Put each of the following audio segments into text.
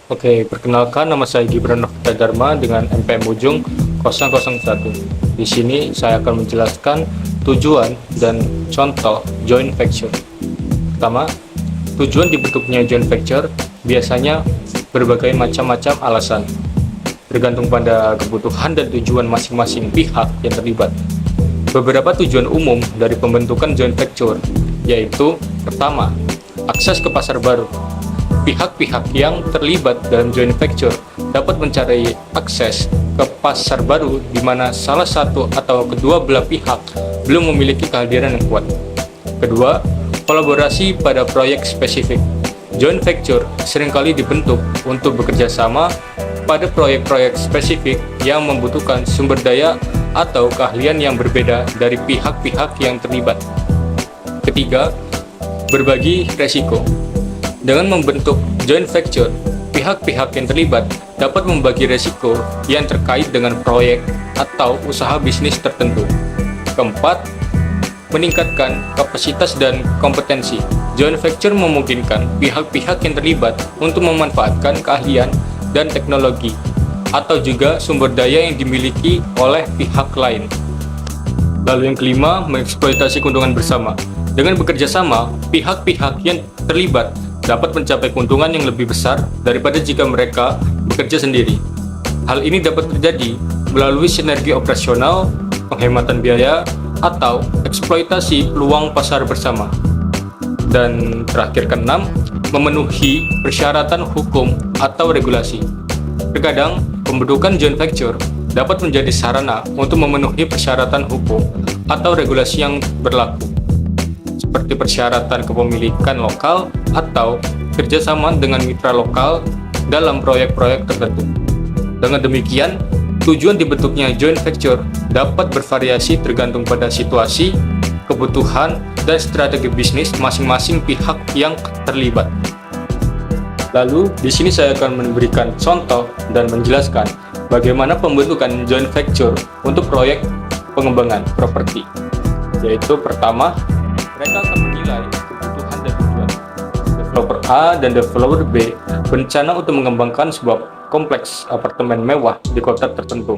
Oke, perkenalkan nama saya Gibran Novita Dharma dengan NPM Ujung 001. Di sini saya akan menjelaskan tujuan dan contoh joint venture. Pertama, tujuan dibentuknya joint venture biasanya berbagai macam-macam alasan, bergantung pada kebutuhan dan tujuan masing-masing pihak yang terlibat. Beberapa tujuan umum dari pembentukan joint venture yaitu: pertama, akses ke pasar baru. Pihak-pihak yang terlibat dalam joint venture dapat mencari akses ke pasar baru di mana salah satu atau kedua belah pihak belum memiliki kehadiran yang kuat. Kedua, kolaborasi pada proyek spesifik. Joint venture seringkali dibentuk untuk bekerja sama pada proyek-proyek spesifik yang membutuhkan sumber daya atau keahlian yang berbeda dari pihak-pihak yang terlibat. Ketiga, berbagi resiko. Dengan membentuk joint venture, pihak-pihak yang terlibat dapat membagi resiko yang terkait dengan proyek atau usaha bisnis tertentu. Keempat, meningkatkan kapasitas dan kompetensi. Joint venture memungkinkan pihak-pihak yang terlibat untuk memanfaatkan keahlian dan teknologi atau juga sumber daya yang dimiliki oleh pihak lain. Lalu yang kelima, mengeksploitasi keuntungan bersama. Dengan bekerja sama, pihak-pihak yang terlibat dapat mencapai keuntungan yang lebih besar daripada jika mereka bekerja sendiri. Hal ini dapat terjadi melalui sinergi operasional, penghematan biaya, atau eksploitasi peluang pasar bersama. Dan terakhir keenam, memenuhi persyaratan hukum atau regulasi. Terkadang, pembentukan joint venture dapat menjadi sarana untuk memenuhi persyaratan hukum atau regulasi yang berlaku, seperti persyaratan kepemilikan lokal atau kerjasama dengan mitra lokal dalam proyek-proyek tertentu. Dengan demikian, tujuan dibentuknya joint venture dapat bervariasi tergantung pada situasi, kebutuhan, dan strategi bisnis masing-masing pihak yang terlibat. Lalu, di sini saya akan memberikan contoh dan menjelaskan bagaimana pembentukan joint venture untuk proyek pengembangan properti. Yaitu pertama, mereka akan menilai kebutuhan dan tujuan. Developer A dan developer B berencana untuk mengembangkan sebuah kompleks apartemen mewah di kota tertentu.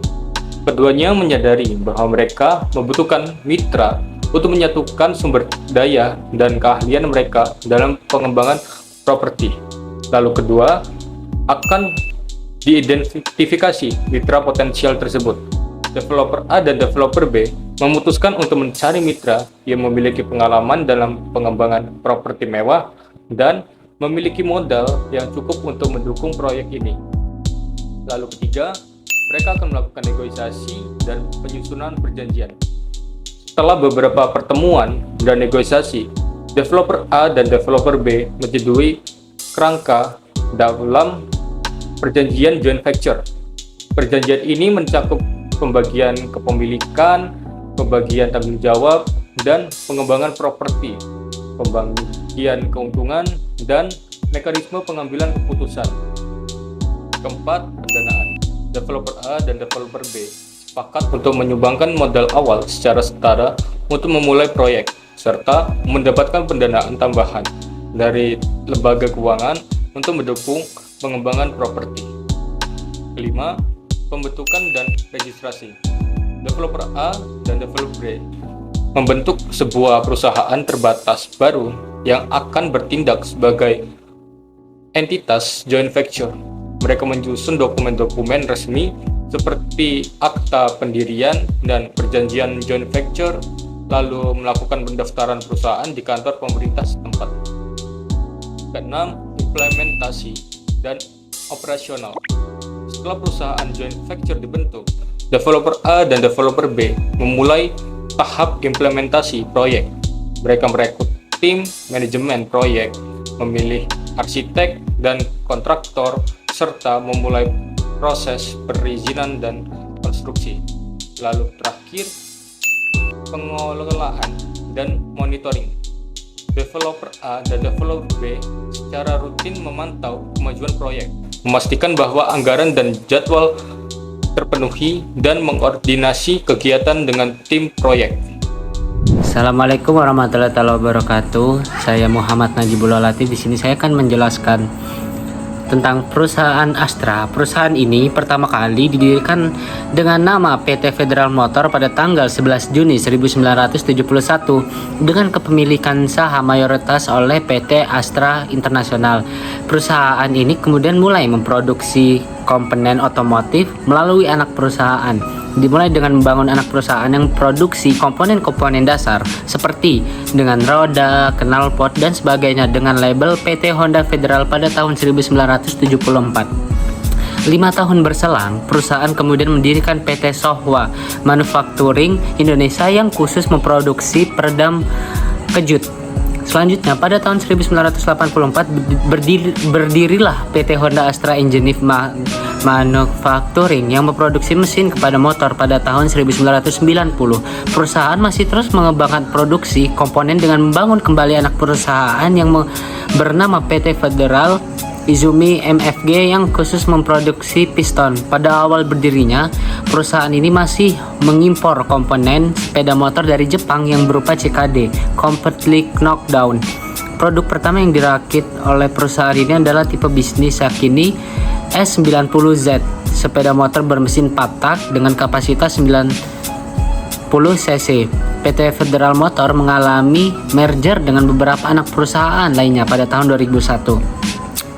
Keduanya menyadari bahwa mereka membutuhkan mitra untuk menyatukan sumber daya dan keahlian mereka dalam pengembangan properti. Lalu kedua, akan diidentifikasi mitra potensial tersebut. Developer A dan developer B memutuskan untuk mencari mitra yang memiliki pengalaman dalam pengembangan properti mewah dan memiliki modal yang cukup untuk mendukung proyek ini. Lalu ketiga, mereka akan melakukan negosiasi dan penyusunan perjanjian. Setelah beberapa pertemuan dan negosiasi, developer A dan developer B menyetujui kerangka dalam perjanjian joint venture. Perjanjian ini mencakup pembagian kepemilikan, pembagian tanggung jawab, dan pengembangan properti, pembagian keuntungan, dan mekanisme pengambilan keputusan. Keempat, pendanaan. Developer A dan developer B sepakat untuk menyumbangkan modal awal secara setara untuk memulai proyek, serta mendapatkan pendanaan tambahan dari lembaga keuangan untuk mendukung pengembangan properti. Kelima, pembentukan dan registrasi. Developer A dan developer B membentuk sebuah perusahaan terbatas baru yang akan bertindak sebagai entitas joint venture. Mereka menyusun dokumen-dokumen resmi seperti akta pendirian dan perjanjian joint venture, lalu melakukan pendaftaran perusahaan di kantor pemerintah setempat. Keenam, implementasi dan operasional. Setelah perusahaan joint venture dibentuk, developer A dan developer B memulai tahap implementasi proyek. Mereka merekrut tim manajemen proyek, memilih arsitek dan kontraktor, serta memulai proses perizinan dan konstruksi. Lalu terakhir, pengelolaan dan monitoring. Developer A dan developer B secara rutin memantau kemajuan proyek, memastikan bahwa anggaran dan jadwal terpenuhi, dan mengkoordinasi kegiatan dengan tim proyek. Assalamualaikum warahmatullahi wabarakatuh. Saya Muhammad Najibullah Latif. Di sini saya akan menjelaskan tentang perusahaan Astra. Perusahaan ini pertama kali didirikan dengan nama PT Federal Motor pada tanggal 11 Juni 1971 dengan kepemilikan saham mayoritas oleh PT Astra International. Perusahaan ini kemudian mulai memproduksi komponen otomotif melalui anak perusahaan. Dimulai dengan membangun anak perusahaan yang produksi komponen-komponen dasar seperti dengan roda, knalpot, dan sebagainya dengan label PT Honda Federal pada tahun 1974. 5 tahun berselang, perusahaan kemudian mendirikan PT Sohwa Manufacturing Indonesia yang khusus memproduksi peredam kejut. Selanjutnya, pada tahun 1984 berdirilah PT Honda Astra Engineering Manufacturing yang memproduksi mesin kepada motor pada tahun 1990. Perusahaan masih terus mengembangkan produksi komponen dengan membangun kembali anak perusahaan yang bernama PT Federal Izumi MFG yang khusus memproduksi piston. Pada awal berdirinya, perusahaan ini masih mengimpor komponen sepeda motor dari Jepang yang berupa CKD, Completely Knockdown. Produk pertama yang dirakit oleh perusahaan ini adalah tipe bisnis Sakini S90Z, sepeda motor bermesin 4 tak dengan kapasitas 90 cc. PT Federal Motor mengalami merger dengan beberapa anak perusahaan lainnya pada tahun 2001.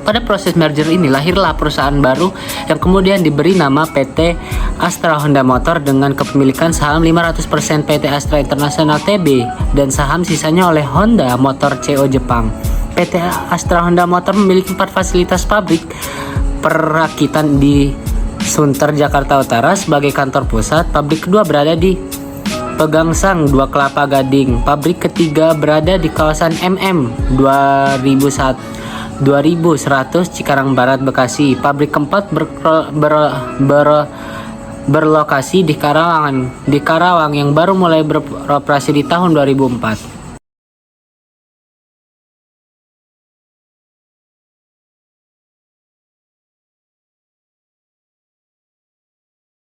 Pada proses merger ini lahirlah perusahaan baru yang kemudian diberi nama PT Astra Honda Motor dengan kepemilikan saham 500% PT Astra International TB dan saham sisanya oleh Honda Motor CO Jepang. PT Astra Honda Motor memiliki 4 fasilitas pabrik perakitan di Sunter, Jakarta Utara sebagai kantor pusat. Pabrik kedua berada di Pegangsang 2 Kelapa Gading. Pabrik ketiga berada di kawasan MM 2100 Cikarang Barat, Bekasi. Pabrik keempat berlokasi di Karawang yang baru mulai beroperasi di tahun 2004.